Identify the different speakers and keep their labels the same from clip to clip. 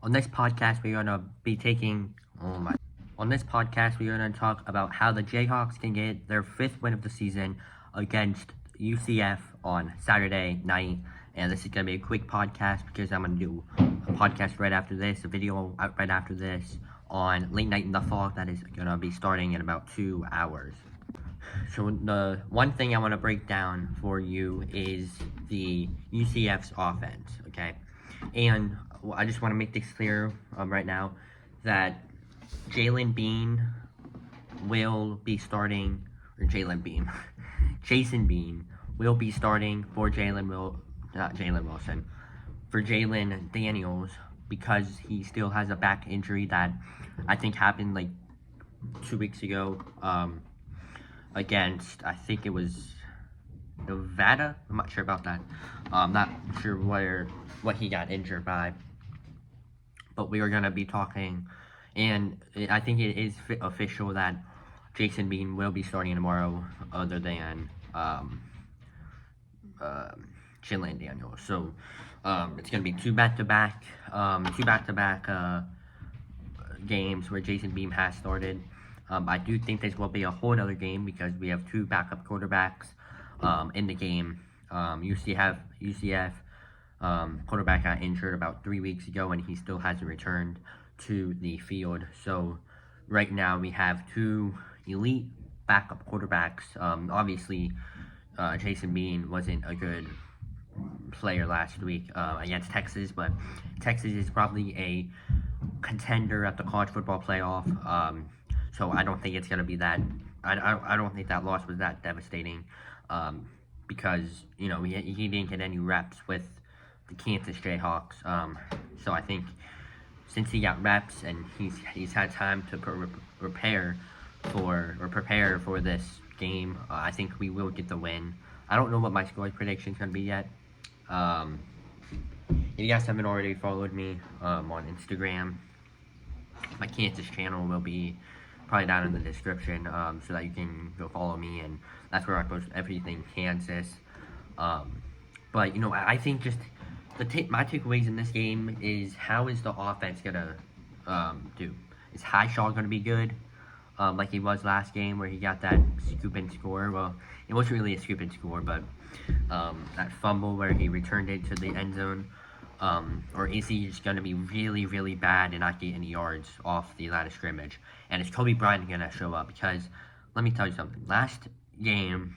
Speaker 1: On this podcast, we're gonna be taking oh my. On this podcast, we're gonna talk about how the Jayhawks can get their fifth win of the season against UCF on Saturday night. And this is gonna be a quick podcast because I'm gonna do a podcast right after this, a video out right after this on Late Night in the Fog that is gonna be starting in about 2 hours. So the one thing I want to break down for you is the UCF's offense, okay? And I just want to make this clear right now that Jalen Bean will be starting, or Jalen Bean, Jason Bean will be starting for not Jalen Wilson, for Jalen Daniels because he still has a back injury that I think happened like 2 weeks ago. Against, I think it was Nevada. I'm not sure about that. I'm not sure what he got injured by. But we are going to be talking, and I think it is official that Jason Bean will be starting tomorrow other than Jalen Daniels. So it's going to be two back-to-back games where Jason Bean has started. I do think this will be a whole other game because we have two backup quarterbacks in the game. UCF quarterback got injured about 3 weeks ago and he still hasn't returned to the field. So right now we have two elite backup quarterbacks. Obviously, Jason Bean wasn't a good player last week against Texas, but Texas is probably a contender at the college football playoff. So I don't think it's going to be that. I don't think that loss was that devastating because, he didn't get any reps with the Kansas Jayhawks. So I think since he got reps and he's had time to prepare for this game, I think we will get the win. I don't know what my score prediction is going to be yet. If you guys haven't already followed me on Instagram, my Kansas channel will be probably down in the description so that you can go follow me, and that's where I post everything Kansas. But I think just my takeaways in this game is how is the offense gonna do? Is Highshaw gonna be good like he was last game where he got that scoop and score? Well, it wasn't really a scoop and score, but that fumble where he returned it to the end zone. Or is he just going to be really, really bad and not get any yards off the line of scrimmage? And is Kobe Bryant going to show up? Because let me tell you something. Last game,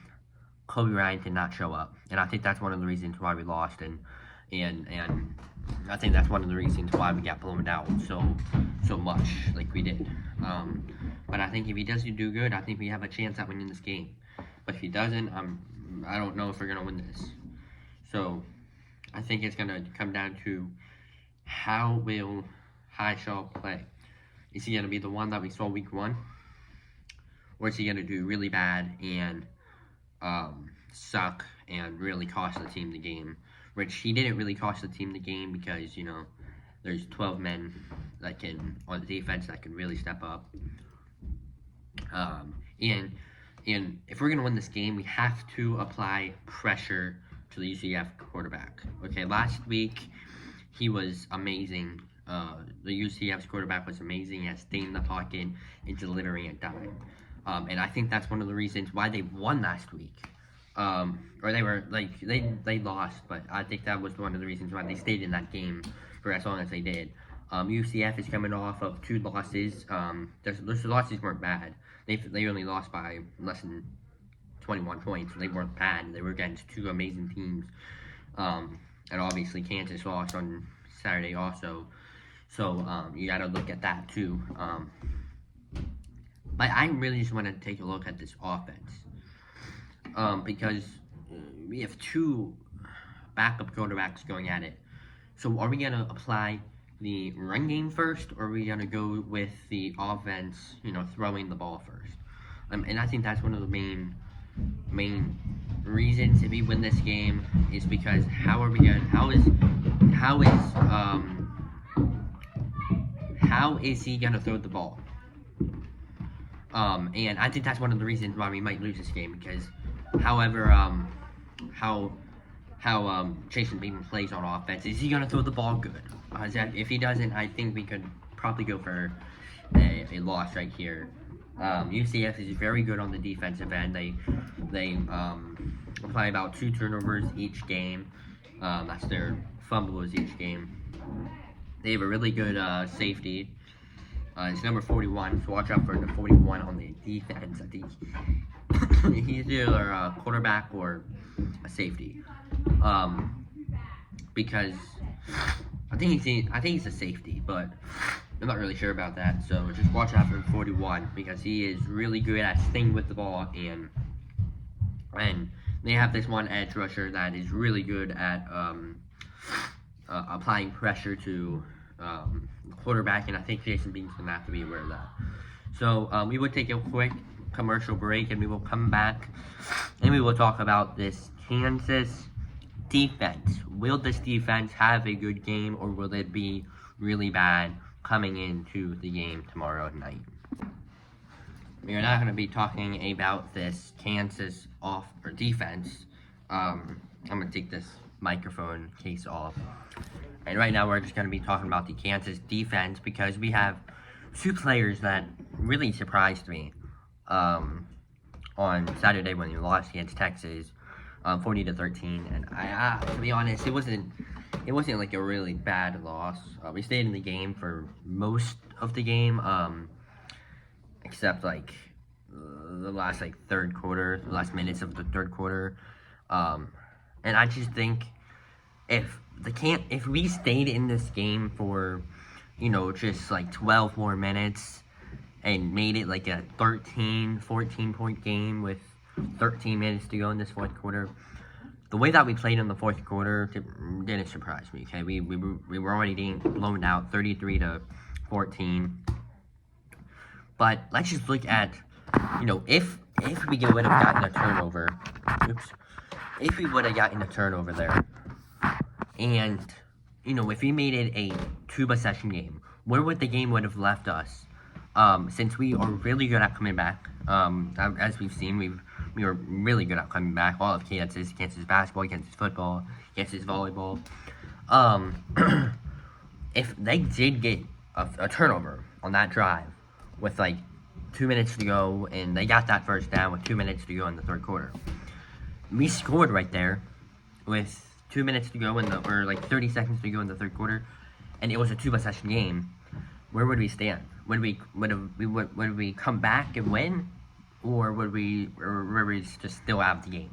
Speaker 1: Kobe Bryant did not show up, and I think that's one of the reasons why we lost. And I think that's one of the reasons why we got blown out so much like we did. But I think if he doesn't do good, I think we have a chance at winning this game. But if he doesn't, I don't know if we're gonna win this. So I think it's going to come down to how will Highshaw play. Is he going to be the one that we saw week 1? Or is he going to do really bad and suck and really cost the team the game? Which he didn't really cost the team the game because, there's 12 men that on the defense that can really step up. And if we're going to win this game, we have to apply pressure to the UCF quarterback. Okay, last week he was amazing. The UCF's quarterback was amazing at staying in the pocket and delivering a dime. And I think that's one of the reasons why they won last week. Or they were they lost, but I think that was one of the reasons why they stayed in that game for as long as they did. UCF is coming off of 2 losses. Those losses weren't bad. They only lost by less than 21 points. They weren't bad. They were against 2 amazing teams. And obviously Kansas lost on Saturday also. So you got to look at that too. But I really just want to take a look at this offense. Because we have 2 backup quarterbacks going at it. So are we going to apply the run game first, or are we going to go with the offense, throwing the ball first? And I think that's one of the main reasons if we win this game is because how is he gonna throw the ball? And I think that's one of the reasons why we might lose this game because how how Jason Bateman plays on offense. Is he gonna throw the ball good? If he doesn't, I think we could probably go for a loss right here. UCF is very good on the defensive end. They apply about 2 turnovers each game. That's their fumbles each game. They have a really good safety. It's number 41, so watch out for the 41 on the defense. I think he's either a quarterback or a safety. Because I think he's a safety, but I'm not really sure about that. So just watch out for 41 because he is really good at staying with the ball, and they have this one edge rusher that is really good at applying pressure to the quarterback, and I think Jason Bean's gonna have to be aware of that. So we will take a quick commercial break, and we will come back, and we will talk about this Kansas defense. Will this defense have a good game, or will it be really bad coming into the game tomorrow night? We are not going to be talking about this Kansas defense. I'm going to take this microphone case off. And right now we're just going to be talking about the Kansas defense because we have 2 players that really surprised me on Saturday when we lost against Texas, 40-13. And to be honest, it wasn't like a really bad loss. We stayed in the game for most of the game, except like the last third quarter, the last minutes of the third quarter. And I just think if we stayed in this game for, just 12 more minutes and made it like a 14 point game with 13 minutes to go in this fourth quarter, the way that we played in the fourth quarter didn't surprise me. Okay, we were already being blown out 33-14. But let's just look at, if we would have gotten a turnover, if we would have gotten a turnover there, and if we made it a 2-possession game, where would the game would have left us? Since we are really good at coming back, as we've seen, we are really good at coming back. All of Kansas basketball, Kansas football, Kansas volleyball. If they did get a turnover on that drive with 2 minutes to go, and they got that first down with 2 minutes to go in the third quarter, we scored right there with 2 minutes to go or 30 seconds to go in the third quarter, and it was a 2-possession game. Where would we stand? Would we come back and win, or would we just still have the game?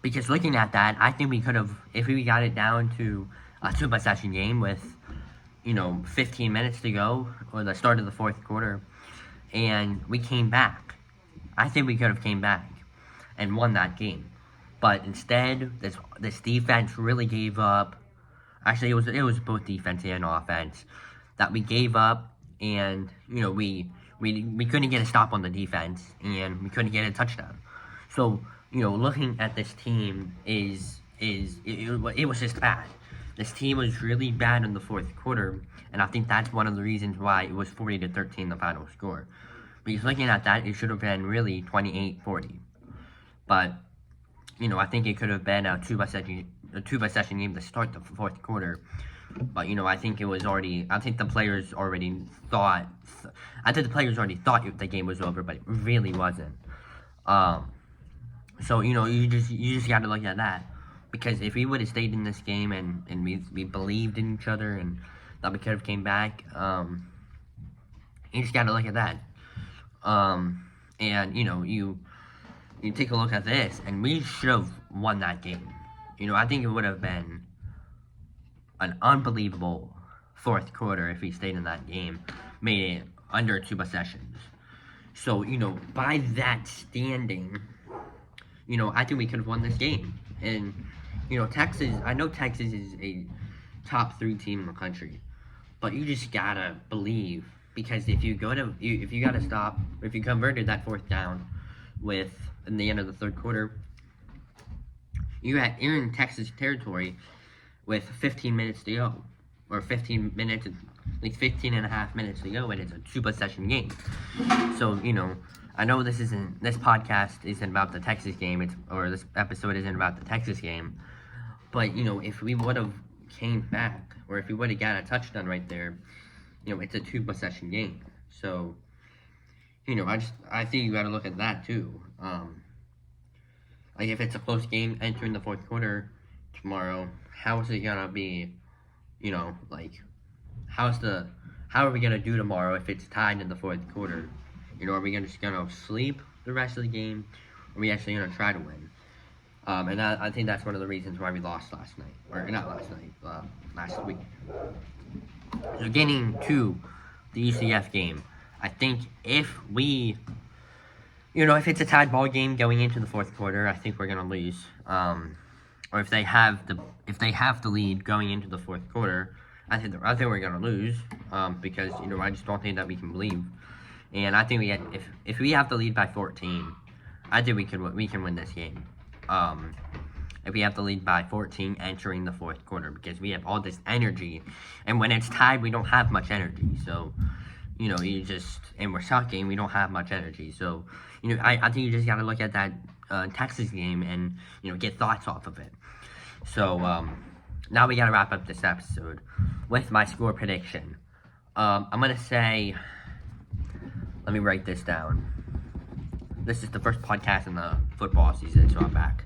Speaker 1: Because looking at that, I think we could have, if we got it down to a 2-possession game with 15 minutes to go, or the start of the fourth quarter, and we came back, I think we could have came back and won that game. But instead, this defense really gave up. Actually, it was both defense and offense that we gave up, and we couldn't get a stop on the defense, and we couldn't get a touchdown. So looking at this team it was just bad. This team was really bad in the fourth quarter, and I think that's one of the reasons why it was 40-13 the final score. Because looking at that, it should have been really 28-40. But I think it could have been a 2-possession game to start the fourth quarter. But I think it was already. I think the players already thought. The game was over, but it really wasn't. So you just got to look at that, because if we would have stayed in this game and we believed in each other and that we could have came back, you just got to look at that. And you take a look at this, and we should have won that game. I think it would have been an unbelievable fourth quarter if we stayed in that game, made it under 2 possessions. So, by that standing, I think we could have won this game. And, Texas, I know Texas is a top 3 team in the country, but you just gotta believe, because if you converted that fourth down in the end of the third quarter, you're in Texas territory with 15 minutes to go, or 15 minutes, 15 and a half minutes to go, and it's a 2-possession game. So, I know this podcast isn't about the Texas game, or this episode isn't about the Texas game, but, if we would have came back, or if we would have got a touchdown right there, it's a 2-possession game. So, I think you got to look at that too. Like, if it's a close game entering the fourth quarter tomorrow, how is it gonna be? How are we gonna do tomorrow if it's tied in the fourth quarter? Are we just gonna sleep the rest of the game? Or are we actually gonna try to win? And I think that's one of the reasons why we lost last night, or not last night, last week. So getting to the UCF game, I think if we, if it's a tied ball game going into the fourth quarter, I think we're gonna lose. Or if they have the lead going into the fourth quarter, I think we're gonna lose. Because I just don't think that we can believe. And I think if we have the lead by 14, I think we can win this game. If we have the lead by 14 entering the fourth quarter, because we have all this energy, and when it's tied, we don't have much energy. So, and we're sucking, we don't have much energy. So, I think you just got to look at that Texas game and, get thoughts off of it. So, now we got to wrap up this episode with my score prediction. I'm going to say, let me write this down. This is the first podcast in the football season, so I'm back.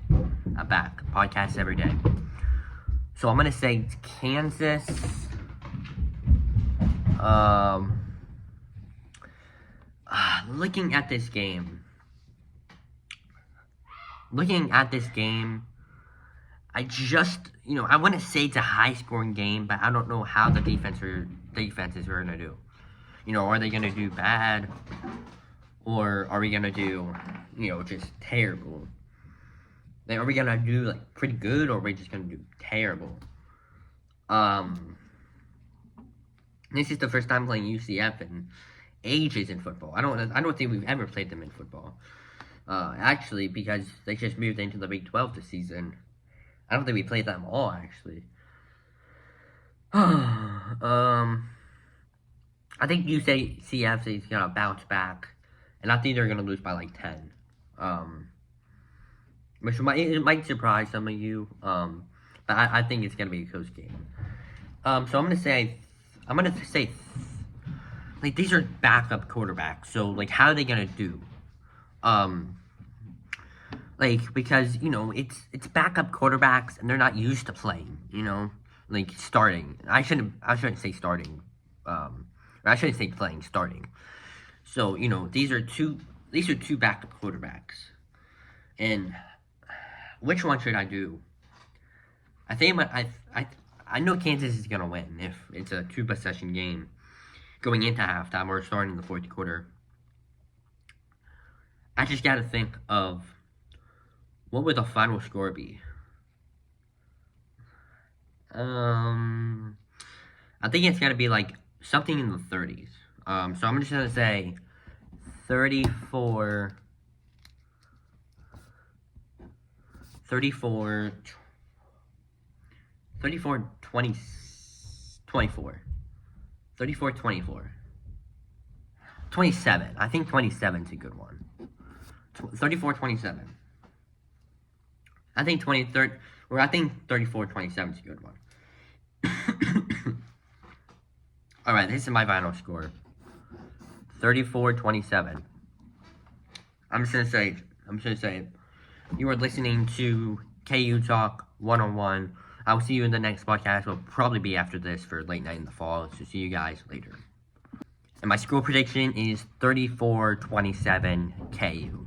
Speaker 1: Podcasts every day. So I'm going to say Kansas. Looking at this game, I just, I want to say it's a high-scoring game, but I don't know how the defenses are going to do. Are they going to do bad? Or are we going to do, just terrible? Are we going to do, pretty good, or are we just going to do terrible? This is the first time playing UCF in ages in football. I don't think we've ever played them in football. Actually, because they just moved into the Big 12 this season. I don't think we played them all, actually. I think UCF is going to bounce back. And I think they're going to lose by 10. Which might surprise some of you. But I think it's going to be a close game. So I'm going to say, these are backup quarterbacks. So, how are they going to do? Because, it's backup quarterbacks and they're not used to playing, starting. I shouldn't say starting. Or I shouldn't say playing, starting. So, these are two backup quarterbacks. And which one should I do? I think I know Kansas is going to win if it's a 2-possession game going into halftime or starting the fourth quarter. I just got to think of what would the final score be? I think it's going to be something in the 30s. So I'm just going to say 34 24 27. I think 27 is a good one. 34-27. I think 34-27 is a good one. Alright, this is my final score. 34-27. I'm just gonna say you are listening to KU Talk 101. I'll see you in the next podcast. It'll probably be after this for late night in the fall. So see you guys later. And my score prediction is 34-27 KU.